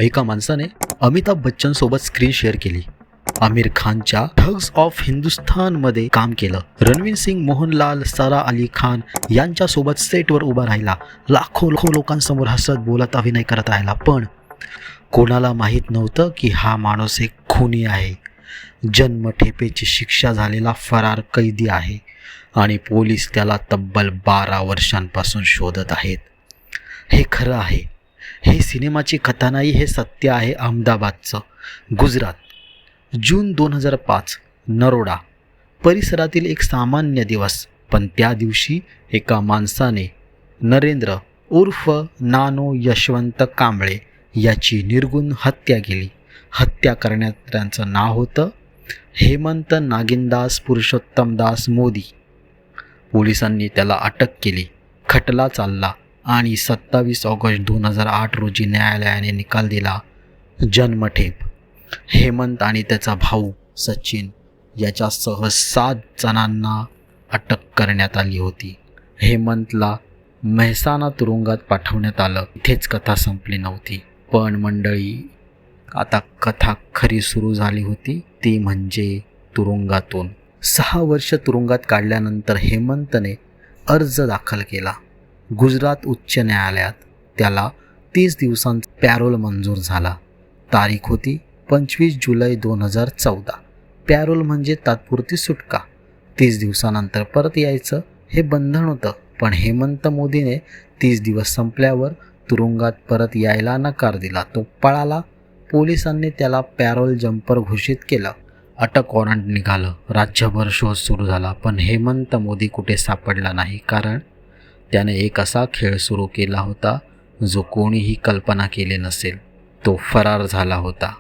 एका माणसाने अमिताभ बच्चन सोबत स्क्रीन शेअर केली. आमिर खानच्या ठग्स ऑफ हिंदुस्थानमध्ये काम केलं. रणवीर सिंग, मोहनलाल, सारा अली खान यांच्यासोबत सेटवर उभा राहिला. लाखो लोकांसमोर हसत बोलत अभिनय करत राहिला. पण कोणाला माहीत नव्हतं की हा माणूस एक खुनी आहे, जन्मठेपेची शिक्षा झालेला फरार कैदी आहे आणि पोलीस त्याला तब्बल 12 वर्षांपासून शोधत आहेत. हे खरं आहे. हे सिनेमाची कथा नाही, हे सत्य आहे. अहमदाबादचं, गुजरात, जून 2005. नरोडा परिसरातील एक सामान्य दिवस. पण त्या दिवशी एका माणसाने, नरेंद्र उर्फ नानो यशवंत कांबळे याची निर्गुण हत्या केली. हत्या करणाऱ्यांचं नाव होतं हेमंत नागिनदास पुरुषोत्तमदास मोदी. पोलिसांनी त्याला अटक केली. खटला चालला आणि 27 ऑगस्ट 2008 रोजी न्यायालयाने निकाल दिला, जन्मठेप. हेमंत आणि त्याचा भाऊ सचिन याच्यासह 7 जणांना अटक करण्यात आली होती. हेमंतला मेहसाणा तुरुंगात पाठवण्यात आलं. इथेच कथा संपली नव्हती. पण मंडळी, आता कथा खरी सुरू झाली होती, ती म्हणजे तुरुंगातून. 6 वर्ष तुरुंगात काढल्यानंतर हेमंतने अर्ज दाखल केला गुजरात उच्च न्यायालयात. त्याला 30 दिवसांचा पॅरोल मंजूर झाला. तारीख होती 25 जुलै 2014. पॅरोल म्हणजे तात्पुरती सुटका. 30 दिवसानंतर परत यायचं हे बंधन होतं. पण हेमंत मोदीने 30 दिवस संपल्यावर तुरुंगात परत यायला नकार दिला. तो पळाला. पोलिसांनी त्याला पॅरोल जम्पर घोषित केलं. अटक वॉरंट निघालं. राज्यभर शोध सुरू झाला. पण हेमंत मोदी कुठे सापडला नाही. कारण त्याने एक असा खेळ सुरू केला होता जो कोणीही कल्पना केली नसेल. तो फरार झाला होता.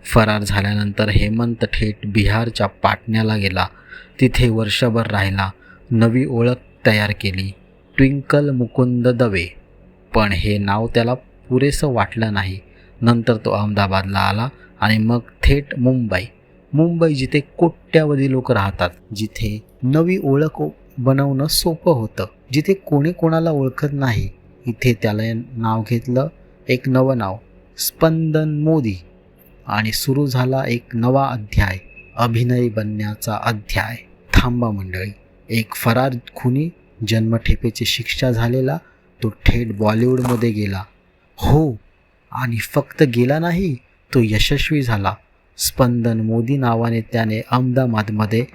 फरार झाल्यानंतर हेमंत थेट बिहारच्या पाटण्याला गेला. तिथे वर्षभर राहिला. नवी ओळख तयार केली, ट्विंकल मुकुंद दवे. पण हे नाव त्याला पुरेसं वाटलं नाही. नंतर तो अहमदाबादला आला आणि मग थेट मुंबई, जिथे कोट्यावधी लोक राहतात, जिथे नवी ओळख बनवणं सोपं होतं, जिथे कोणी कोणाला ओळखत नाही. इथे त्याला नाव घेतलं, एक नवं नाव, स्पंदन मोदी. आणि सुरू झाला एक नवा अध्याय, अभिनय बनण्याचा अध्याय. थांबा मंडळी, एक फरार खुनी, जन्मठेपेची शिक्षा झालेला, तो थेट बॉलिवूडमध्ये गेला. हो, आणि फक्त गेला नाही, तो यशस्वी झाला. स्पंदन मोदी नावाने त्याने अहमदाबादमध्ये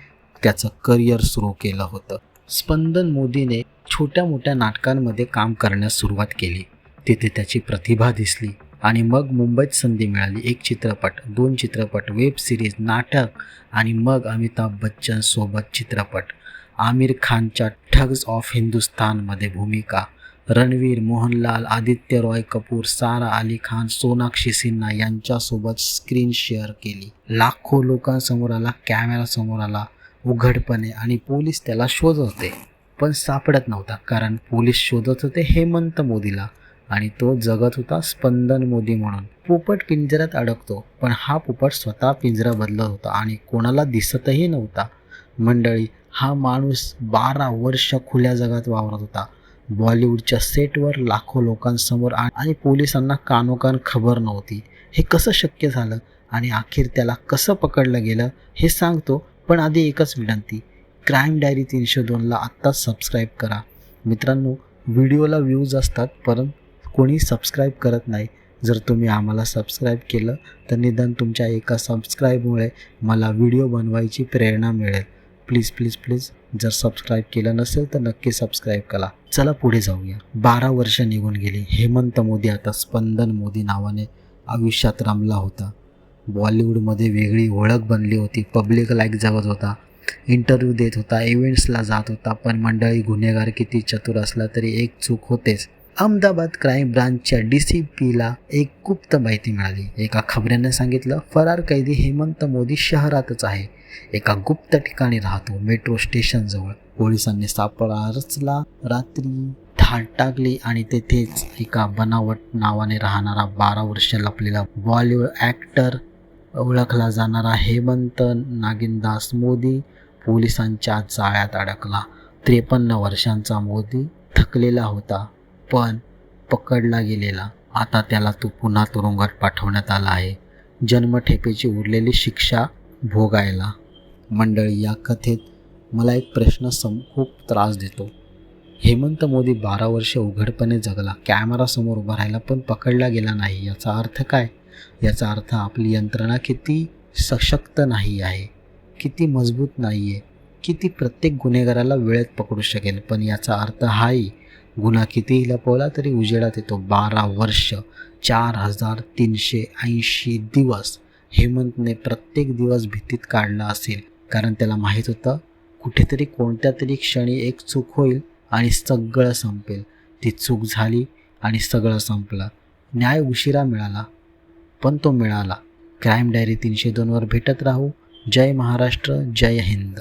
त्याचं करिअर सुरू केलं होतं. स्पंदन मोदीने छोट्या मोठ्या नाटकांमध्ये काम करण्यास सुरुवात केली. तिथे त्याची प्रतिभा दिसली आणि मग मुंबईत संधी मिळाली. 1 चित्रपट, 2 चित्रपट, वेब सिरीज, नाटक आणि मग अमिताभ बच्चन सोबत चित्रपट. आमिर खानच्या ठग्स ऑफ हिंदुस्थानमध्ये भूमिका. रणवीर, मोहनलाल, आदित्य रॉय कपूर, सारा अली खान, सोनाक्षी सिन्हा यांच्यासोबत स्क्रीन शेअर केली. लाखो लोकांसमोर आला, कॅमेरासमोर आला उघडपणे. आणि पोलीस त्याला शोधत होते पण सापडत नव्हता. कारण पोलीस शोधत होते हेमंत मोदीला आणि तो जगत होता स्पंदन मोदी म्हणून. पोपट पिंजऱ्यात अडकतो, पण हा पोपट स्वतः पिंजरा बदलत होता आणि कोणाला दिसतही नव्हता. मंडळी, हा माणूस 12 वर्ष खुल्या जगात वावरत होता, बॉलिवूडच्या सेटवर, लाखो लोकांसमोर, आणि पोलिसांना कानोकान खबर नव्हती. हे कसं शक्य झालं आणि अखेर त्याला कसं पकडलं गेलं हे सांगतो. पण आधी एकच विनंती, क्राईम डायरी 302ला आत्ताच सबस्क्राईब करा. मित्रांनो, व्हिडिओला व्ह्यूज असतात परंतु कोणी सबस्क्राईब करत नाही. जर तुम्ही आम्हाला सबस्क्राईब केलं तर निदान तुमच्या एका सबस्क्राईबमुळे मला व्हिडिओ बनवायची प्रेरणा मिळेल. प्लीज प्लीज प्लीज, जर सबस्क्राईब केलं नसेल तर नक्की सबस्क्राईब करा. चला पुढे जाऊया. 12 वर्ष निघून गेली. हेमंत मोदी आता स्पंदन मोदी नावाने आयुष्यात रमला होता. बॉलिवूडमध्ये वेगळी ओळख बनली होती. पब्लिक लाईक जगत होता, इंटरव्ह्यू देत होता, इव्हेंट्सला जात होता. पण मंडळी, गुन्हेगार किती चतुर असला तरी एक चूक होतेच. अहमदाबाद क्राईम ब्रांचच्या DCPला एक गुप्त माहिती मिळाली. एका खबऱ्याने सांगितलं, फरार कैदी हेमंत मोदी शहरातच आहे, एका गुप्त ठिकाणी राहतो, मेट्रो स्टेशनजवळ. पोलिसांनी सापळा रचला, रात्री धाड टाकली आणि तेथेच एका बनावट नावाने राहणारा 12 वर्ष लपलेला बॉलिवूड ॲक्टर, ओळखला जाणारा हेमंत नागिनदास मोदी पोलिसांच्या जाळ्यात अडकला. 53 वर्षांचा मोदी थकलेला होता पण पकडला गेलेला. आता त्याला पुन्हा तुरुंगात पाठवण्यात आला आहे, जन्मठेपेची उरलेली शिक्षा भोगायला. मंडळी, या कथेत मला एक प्रश्न खूप त्रास देतो. हेमंत मोदी 12 वर्षे उघडपणे जगला, कॅमेरासमोर उभा राहिला, पण पकडला गेला नाही. याचा अर्थ काय? याचा अर्थ आपली यंत्रणा किती सशक्त नाही आहे, किती मजबूत नाही आहे, की ती प्रत्येक गुन्हेगाराला वेळेत पकडू शकेल. पण याचा अर्थ हाही, गुन्हा कितीही लपवला तरी उजेडात येतो. 12 वर्ष, 4380 दिवस हेमंतने प्रत्येक दिवस भीतीत काढला असेल, कारण त्याला माहीत होतं कुठेतरी कोणत्या तरी क्षणी एक चूक होईल आणि सगळं संपेल. ती चूक झाली आणि सगळं संपलं. न्याय उशिरा मिळाला, पण तो मिळाला. क्राईम डायरी 302 वर भेटत राहू. जय महाराष्ट्र, जय हिंद.